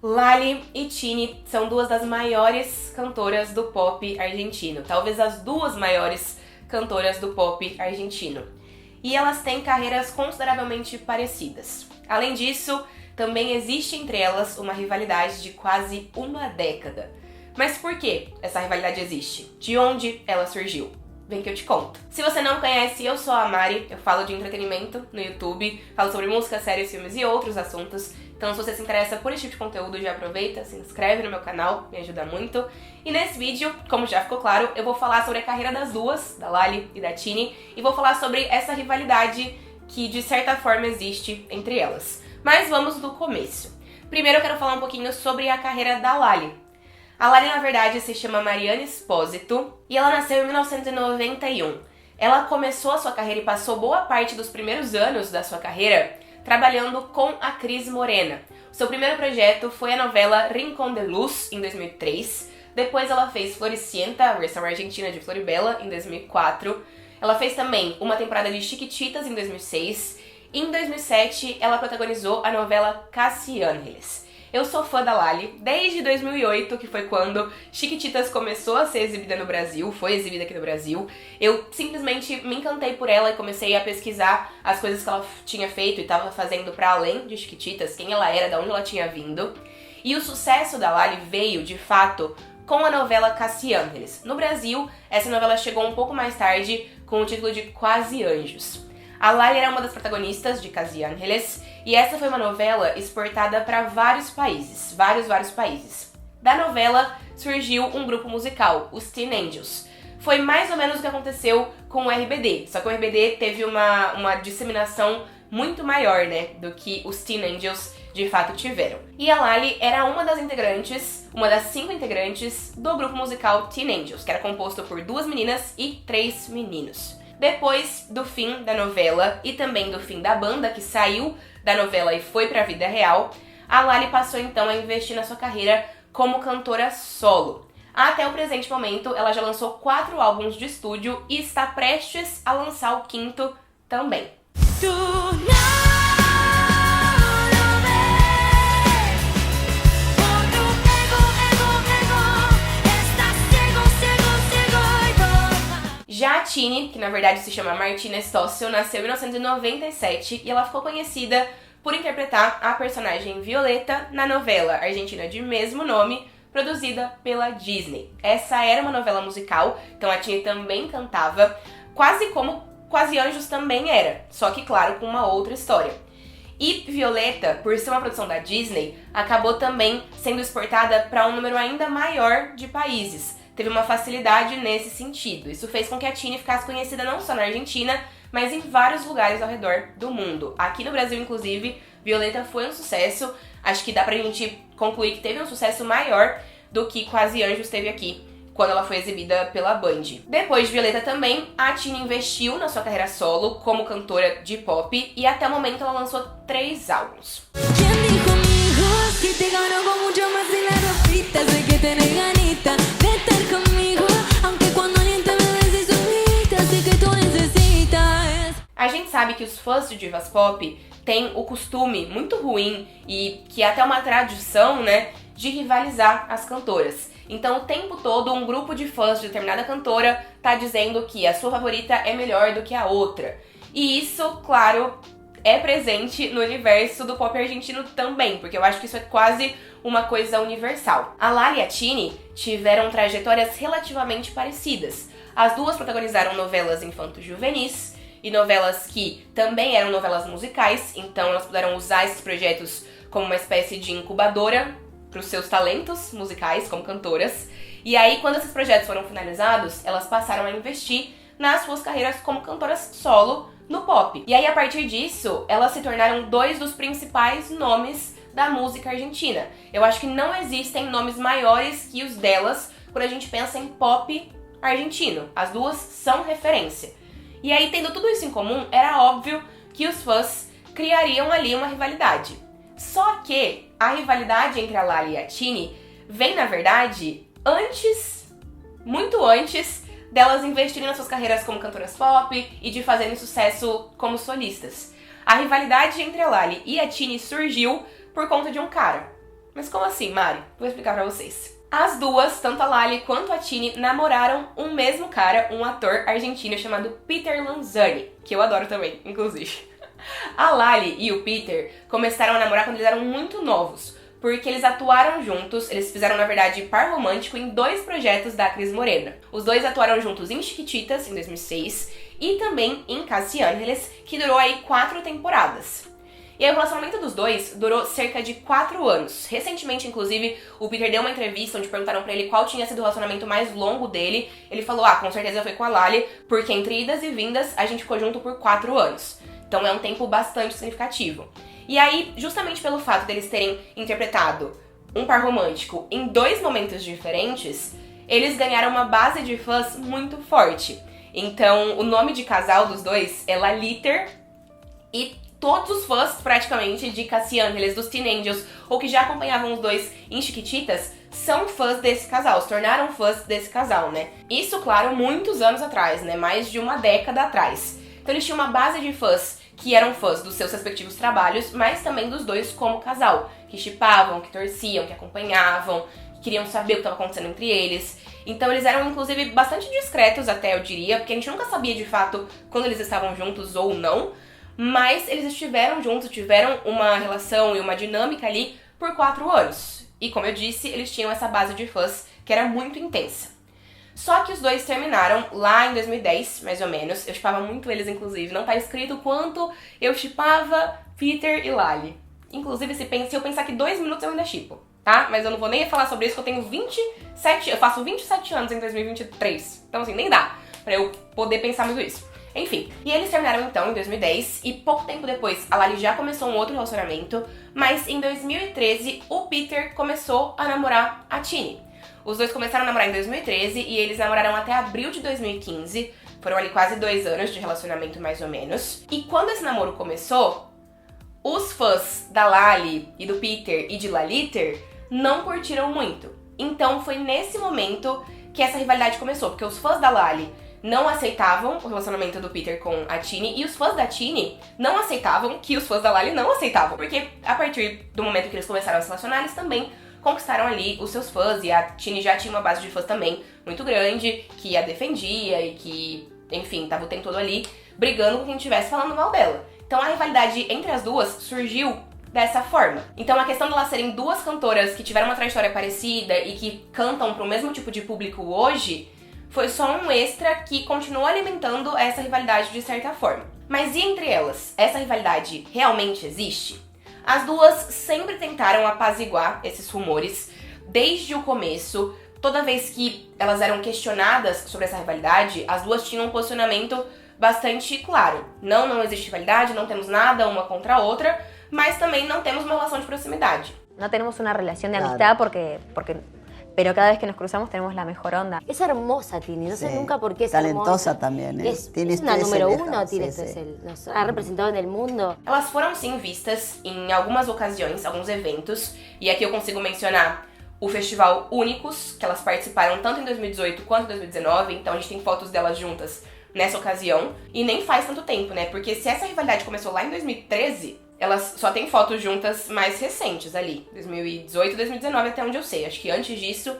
Lali e Tini são duas das maiores cantoras do pop argentino, talvez as duas maiores cantoras do pop argentino. E elas têm carreiras consideravelmente parecidas. Além disso, também existe entre elas uma rivalidade de quase uma década. Mas por que essa rivalidade existe? De onde ela surgiu? Vem que eu te conto. Se você não me conhece, eu sou a Mari, eu falo de entretenimento no YouTube, falo sobre música, séries, filmes e outros assuntos. Então se você se interessa por esse tipo de conteúdo, já aproveita, se inscreve no meu canal, me ajuda muito. E nesse vídeo, como já ficou claro, eu vou falar sobre a carreira das duas, da Lali e da Tini, e vou falar sobre essa rivalidade que de certa forma existe entre elas. Mas vamos do começo. Primeiro eu quero falar um pouquinho sobre a carreira da Lali. A Lali, na verdade, se chama Mariana Espósito e ela nasceu em 1991. Ela começou a sua carreira e passou boa parte dos primeiros anos da sua carreira trabalhando com a Cris Morena. O seu primeiro projeto foi a novela Rincón de Luz, em 2003. Depois ela fez Floricienta, a versão argentina de Floribela, em 2004. Ela fez também uma temporada de Chiquititas, em 2006. E em 2007, ela protagonizou a novela Casi Ángeles. Eu sou fã da Lali desde 2008, que foi quando Chiquititas começou a ser exibida no Brasil, foi exibida aqui no Brasil. Eu simplesmente me encantei por ela e comecei a pesquisar as coisas que ela tinha feito e estava fazendo para além de Chiquititas, quem ela era, de onde ela tinha vindo. E o sucesso da Lali veio, de fato, com a novela Casi Ángeles. No Brasil, essa novela chegou um pouco mais tarde com o título de Quase Anjos. A Lali era uma das protagonistas de Casi Ángeles e essa foi uma novela exportada para vários países, vários países. Da novela surgiu um grupo musical, os Teen Angels. Foi mais ou menos o que aconteceu com o RBD, só que o RBD teve uma disseminação muito maior, né, do que os Teen Angels de fato tiveram. E a Lali era uma das integrantes, uma das 5 integrantes do grupo musical Teen Angels, que era composto por 2 meninas e 3 meninos. Depois do fim da novela e também do fim da banda, que saiu da novela e foi pra vida real, a Lali passou então a investir na sua carreira como cantora solo. Até o presente momento, ela já lançou 4 álbuns de estúdio e está prestes a lançar o 5º também. Já a Tini, que na verdade se chama Martina Stossel, nasceu em 1997 e ela ficou conhecida por interpretar a personagem Violeta na novela argentina de mesmo nome, produzida pela Disney. Essa era uma novela musical, então a Tini também cantava, quase como Quase Anjos também era, só que claro, com uma outra história. E Violeta, por ser uma produção da Disney, acabou também sendo exportada para um número ainda maior de países. Teve uma facilidade nesse sentido. Isso fez com que a Tini ficasse conhecida não só na Argentina, mas em vários lugares ao redor do mundo. Aqui no Brasil, inclusive, Violeta foi um sucesso. Acho que dá pra gente concluir que teve um sucesso maior do que Quase Anjos teve aqui, quando ela foi exibida pela Band. Depois de Violeta também, a Tini investiu na sua carreira solo como cantora de pop e até o momento ela lançou 3 álbuns. A gente sabe que os fãs de divas pop têm o costume muito ruim e que é até uma tradição, né, de rivalizar as cantoras. Então o tempo todo um grupo de fãs de determinada cantora tá dizendo que a sua favorita é melhor do que a outra. E isso, claro, é presente no universo do pop argentino também, porque eu acho que isso é quase uma coisa universal. A Lali e a Tini tiveram trajetórias relativamente parecidas. As duas protagonizaram novelas infanto-juvenis e novelas que também eram novelas musicais, então elas puderam usar esses projetos como uma espécie de incubadora para os seus talentos musicais como cantoras. E aí, quando esses projetos foram finalizados, elas passaram a investir nas suas carreiras como cantoras solo no pop. E aí, a partir disso, elas se tornaram 2 dos principais nomes da música argentina. Eu acho que não existem nomes maiores que os delas quando a gente pensa em pop argentino. As duas são referência. E aí, tendo tudo isso em comum, era óbvio que os fãs criariam ali uma rivalidade. Só que a rivalidade entre a Lali e a Tini vem, na verdade, muito antes delas investirem nas suas carreiras como cantoras pop e de fazerem sucesso como solistas. A rivalidade entre a Lali e a Tini surgiu por conta de um cara. Mas como assim, Mari? Vou explicar pra vocês. As duas, tanto a Lali quanto a Tini, namoraram um mesmo cara, um ator argentino chamado Peter Lanzani, que eu adoro também, inclusive. A Lali e o Peter começaram a namorar quando eles eram muito novos, porque eles atuaram juntos, eles fizeram, na verdade, par romântico em 2 projetos da Cris Morena. Os dois atuaram juntos em Chiquititas, em 2006, e também em Casi Ángeles, que durou aí 4 temporadas. E aí o relacionamento dos dois durou cerca de 4 anos. Recentemente, inclusive, o Peter deu uma entrevista onde perguntaram pra ele qual tinha sido o relacionamento mais longo dele. Ele falou, com certeza foi com a Lali, porque entre idas e vindas a gente ficou junto por 4 anos. Então é um tempo bastante significativo. E aí, justamente pelo fato deles terem interpretado um par romântico em 2 momentos diferentes, eles ganharam uma base de fãs muito forte. Então, o nome de casal dos dois é Laliter, e todos os fãs, praticamente, de Casi Ángeles, dos Teen Angels, ou que já acompanhavam os dois em Chiquititas, são fãs desse casal, se tornaram fãs desse casal, né? Isso, claro, muitos anos atrás, né? Mais de uma década atrás. Então eles tinham uma base de fãs que eram fãs dos seus respectivos trabalhos, mas também dos dois como casal, que shippavam, que torciam, que acompanhavam, que queriam saber o que estava acontecendo entre eles. Então eles eram, inclusive, bastante discretos até, eu diria, porque a gente nunca sabia de fato quando eles estavam juntos ou não, mas eles estiveram juntos, tiveram uma relação e uma dinâmica ali por 4 anos. E como eu disse, eles tinham essa base de fãs que era muito intensa. Só que os dois terminaram lá em 2010, mais ou menos. Eu shippava muito eles, inclusive. Não tá escrito quanto eu shippava Peter e Lali. Inclusive, se eu pensar que 2 minutos eu ainda shippo, tá? Mas eu não vou nem falar sobre isso, porque eu tenho 27... Eu faço 27 anos em 2023. Então, assim, nem dá pra eu poder pensar muito isso. Enfim, e eles terminaram então em 2010 e pouco tempo depois a Lali já começou um outro relacionamento, mas em 2013 o Peter começou a namorar a Tini. Os dois começaram a namorar em 2013 e eles namoraram até abril de 2015, foram ali quase 2 anos de relacionamento mais ou menos. E quando esse namoro começou, os fãs da Lali e do Peter e de Laliter não curtiram muito. Então foi nesse momento que essa rivalidade começou, porque os fãs da Lali não aceitavam o relacionamento do Peter com a Tini, e os fãs da Tini não aceitavam que os fãs da Lali não aceitavam, porque a partir do momento que eles começaram a se relacionar, eles também conquistaram ali os seus fãs, e a Tini já tinha uma base de fãs também muito grande, que a defendia e que, enfim, tava o tempo todo ali brigando com quem estivesse falando mal dela. Então a rivalidade entre as duas surgiu dessa forma. Então a questão de elas serem 2 cantoras que tiveram uma trajetória parecida e que cantam pro mesmo tipo de público hoje, foi só um extra que continuou alimentando essa rivalidade de certa forma. Mas e entre elas? Essa rivalidade realmente existe? As duas sempre tentaram apaziguar esses rumores desde o começo. Toda vez que elas eram questionadas sobre essa rivalidade, as duas tinham um posicionamento bastante claro. Não existe rivalidade, não temos nada uma contra a outra, mas também não temos uma relação de proximidade. No tenemos una relación de amistad porque pero cada vez que nos cruzamos tenemos la mejor onda. Es hermosa Tini, no sé Sí, nunca por qué es talentosa hermosa. también, ¿eh? Es Tini una es número celeste, 1, Tini, sí, sí. nos ha representado en el mundo. Elas foram sim vistas em algumas ocasiões, alguns eventos, e aqui eu consigo mencionar o Festival Únicos, que elas participaram tanto em 2018 quanto em 2019, então a gente tem fotos delas juntas nessa ocasião, e nem faz tanto tempo, né? Porque se essa rivalidade começou lá em 2013, elas só têm fotos juntas mais recentes ali, 2018, 2019 até onde eu sei. Acho que antes disso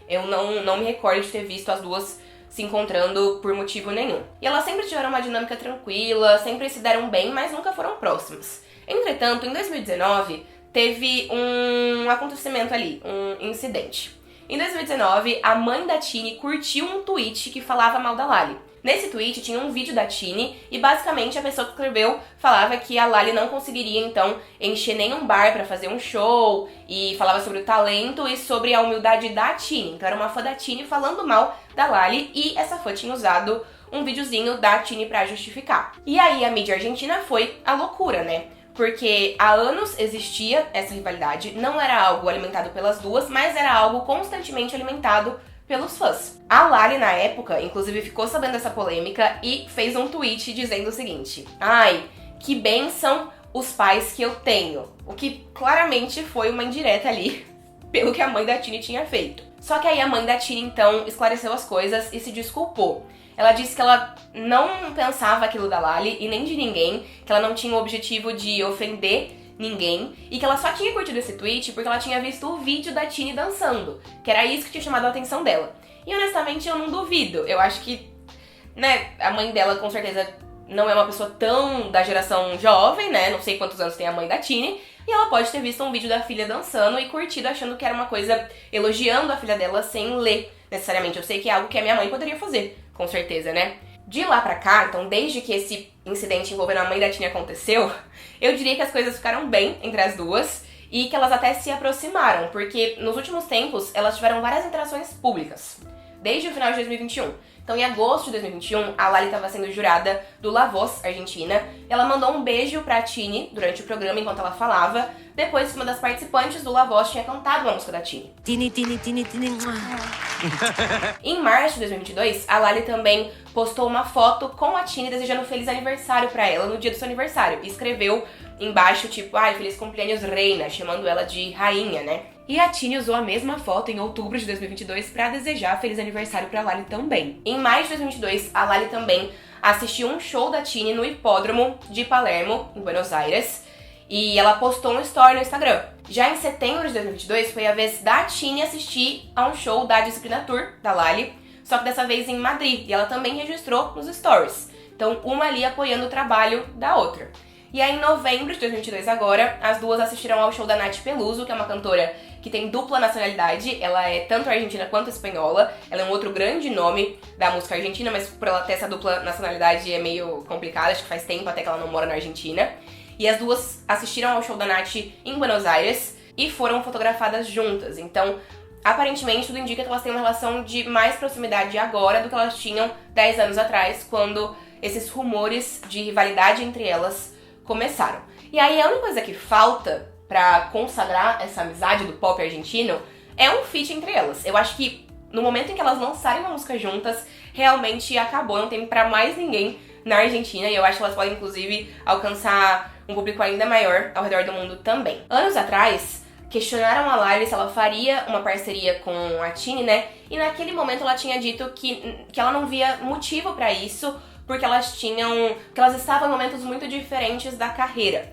eu não me recordo de ter visto as duas se encontrando por motivo nenhum. E elas sempre tiveram uma dinâmica tranquila, sempre se deram bem, mas nunca foram próximas. Entretanto, em 2019, teve um acontecimento ali, um incidente. Em 2019, a mãe da Tini curtiu um tweet que falava mal da Lali. Nesse tweet tinha um vídeo da Tini e basicamente a pessoa que escreveu falava que a Lali não conseguiria então encher nenhum bar pra fazer um show, e falava sobre o talento e sobre a humildade da Tini. Então era uma fã da Tini falando mal da Lali, e essa fã tinha usado um videozinho da Tini pra justificar. E aí a mídia argentina foi a loucura, né? Porque há anos existia essa rivalidade, não era algo alimentado pelas duas, mas era algo constantemente alimentado pelos fãs. A Lali, na época, inclusive ficou sabendo dessa polêmica e fez um tweet dizendo o seguinte: ai, que bênção os pais que eu tenho. O que claramente foi uma indireta ali, pelo que a mãe da Tini tinha feito. Só que aí a mãe da Tini, então, esclareceu as coisas e se desculpou. Ela disse que ela não pensava aquilo da Lali e nem de ninguém, que ela não tinha o objetivo de ofender ninguém, e que ela só tinha curtido esse tweet porque ela tinha visto o vídeo da Tini dançando, que era isso que tinha chamado a atenção dela. E honestamente eu não duvido, eu acho que, né, a mãe dela com certeza não é uma pessoa tão da geração jovem, né, não sei quantos anos tem a mãe da Tini, e ela pode ter visto um vídeo da filha dançando e curtido achando que era uma coisa elogiando a filha dela sem ler necessariamente. Eu sei que é algo que a minha mãe poderia fazer, com certeza, né? De lá pra cá, então desde que esse incidente envolvendo a mãe da Tini aconteceu, eu diria que as coisas ficaram bem entre as duas e que elas até se aproximaram, porque nos últimos tempos elas tiveram várias interações públicas, desde o final de 2021. Então, em agosto de 2021, a Lali estava sendo jurada do La Voz Argentina. Ela mandou um beijo pra Tini durante o programa enquanto ela falava, depois que uma das participantes do La Voz tinha cantado uma música da Tini. Tini, Tini, Tini, Tini. Em março de 2022, a Lali também postou uma foto com a Tini desejando um feliz aniversário pra ela no dia do seu aniversário. E escreveu embaixo, tipo, ai, feliz cumpleaños reina, chamando ela de rainha, né? E a Tini usou a mesma foto em outubro de 2022 pra desejar feliz aniversário pra Lali também. Em maio de 2022, a Lali também assistiu um show da Tini no hipódromo de Palermo, em Buenos Aires, e ela postou um story no Instagram. Já em setembro de 2022, foi a vez da Tini assistir a um show da Disciplina Tour, da Lali, só que dessa vez em Madrid, e ela também registrou nos stories. Então, uma ali apoiando o trabalho da outra. E aí, em novembro de 2022 agora, as duas assistiram ao show da Nath Peluso, que é uma cantora que tem dupla nacionalidade. Ela é tanto argentina quanto espanhola. Ela é um outro grande nome da música argentina, mas por ela ter essa dupla nacionalidade é meio complicado. Acho que faz tempo até que ela não mora na Argentina. E as duas assistiram ao show da Nath em Buenos Aires e foram fotografadas juntas. Então, aparentemente, tudo indica que elas têm uma relação de mais proximidade agora do que elas tinham 10 anos atrás, quando esses rumores de rivalidade entre elas começaram. E aí a única coisa que falta pra consagrar essa amizade do pop argentino é um feat entre elas. Eu acho que no momento em que elas lançarem uma música juntas, realmente acabou, não tem pra mais ninguém na Argentina, e eu acho que elas podem inclusive alcançar um público ainda maior ao redor do mundo também. Anos atrás, questionaram a Lali se ela faria uma parceria com a Tini, né? E naquele momento ela tinha dito que ela não via motivo pra isso, porque elas estavam em momentos muito diferentes da carreira.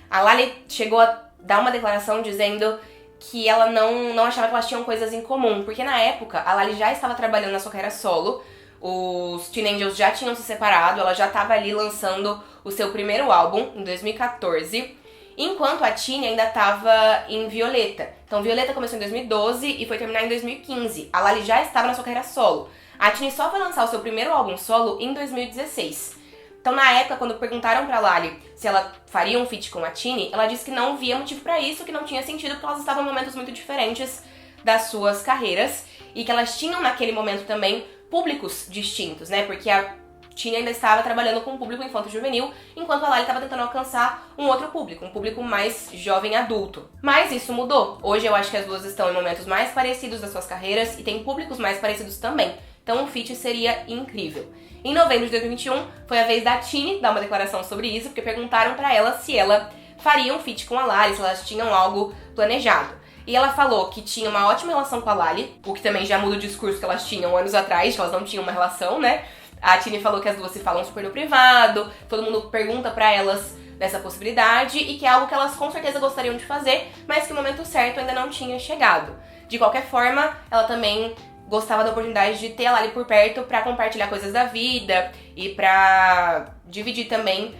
A Lali chegou a dar uma declaração dizendo que ela não achava que elas tinham coisas em comum, porque na época a Lali já estava trabalhando na sua carreira solo, os Teen Angels já tinham se separado, ela já estava ali lançando o seu primeiro álbum em 2014, enquanto a Tini ainda estava em Violeta. Então Violeta começou em 2012 e foi terminar em 2015. A Lali já estava na sua carreira solo. A Tini só foi lançar o seu primeiro álbum solo em 2016. Então, na época, quando perguntaram pra Lali se ela faria um feat com a Tini, ela disse que não via motivo pra isso, que não tinha sentido, porque elas estavam em momentos muito diferentes das suas carreiras e que elas tinham, naquele momento também, públicos distintos, né? Porque a Tini ainda estava trabalhando com um público infanto-juvenil, enquanto a Lali estava tentando alcançar um outro público, um público mais jovem adulto. Mas isso mudou. Hoje eu acho que as duas estão em momentos mais parecidos das suas carreiras e têm públicos mais parecidos também. Então um feat seria incrível. Em novembro de 2021, foi a vez da Tini dar uma declaração sobre isso, porque perguntaram pra ela se ela faria um feat com a Lali, se elas tinham algo planejado. E ela falou que tinha uma ótima relação com a Lali, o que também já muda o discurso que elas tinham anos atrás, que elas não tinham uma relação, né? A Tini falou que as duas se falam super no privado, todo mundo pergunta pra elas dessa possibilidade e que é algo que elas com certeza gostariam de fazer, mas que o momento certo ainda não tinha chegado. De qualquer forma, ela também gostava da oportunidade de ter a Lali por perto pra compartilhar coisas da vida e pra dividir também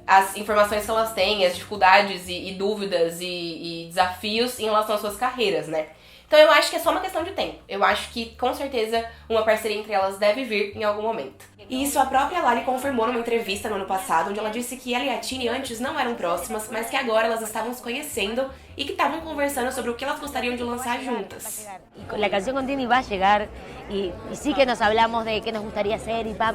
as informações que elas têm, as dificuldades e dúvidas e desafios em relação às suas carreiras, né? Então eu acho que é só uma questão de tempo. Eu acho que, com certeza, uma parceria entre elas deve vir em algum momento. E isso a própria Lali confirmou numa entrevista no ano passado, onde ela disse que ela e a Tini antes não eram próximas, mas que agora elas estavam se conhecendo e que estavam conversando sobre o que elas gostariam de lançar juntas. La canción con Tini va a llegar y sí que nos hablamos de qué nos gustaría hacer y pá.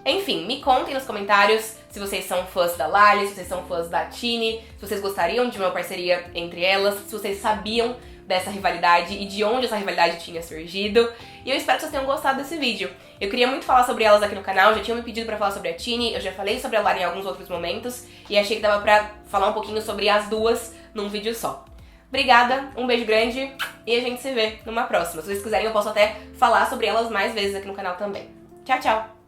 Enfim, me contem nos comentários se vocês são fãs da Lali, se vocês são fãs da Tini, se vocês gostariam de uma parceria entre elas, se vocês sabiam dessa rivalidade e de onde essa rivalidade tinha surgido. E eu espero que vocês tenham gostado desse vídeo. Eu queria muito falar sobre elas aqui no canal, já tinham me pedido pra falar sobre a Tini, eu já falei sobre a Lali em alguns outros momentos e achei que dava pra falar um pouquinho sobre as duas num vídeo só. Obrigada, um beijo grande e a gente se vê numa próxima. Se vocês quiserem eu posso até falar sobre elas mais vezes aqui no canal também. Tchau, tchau!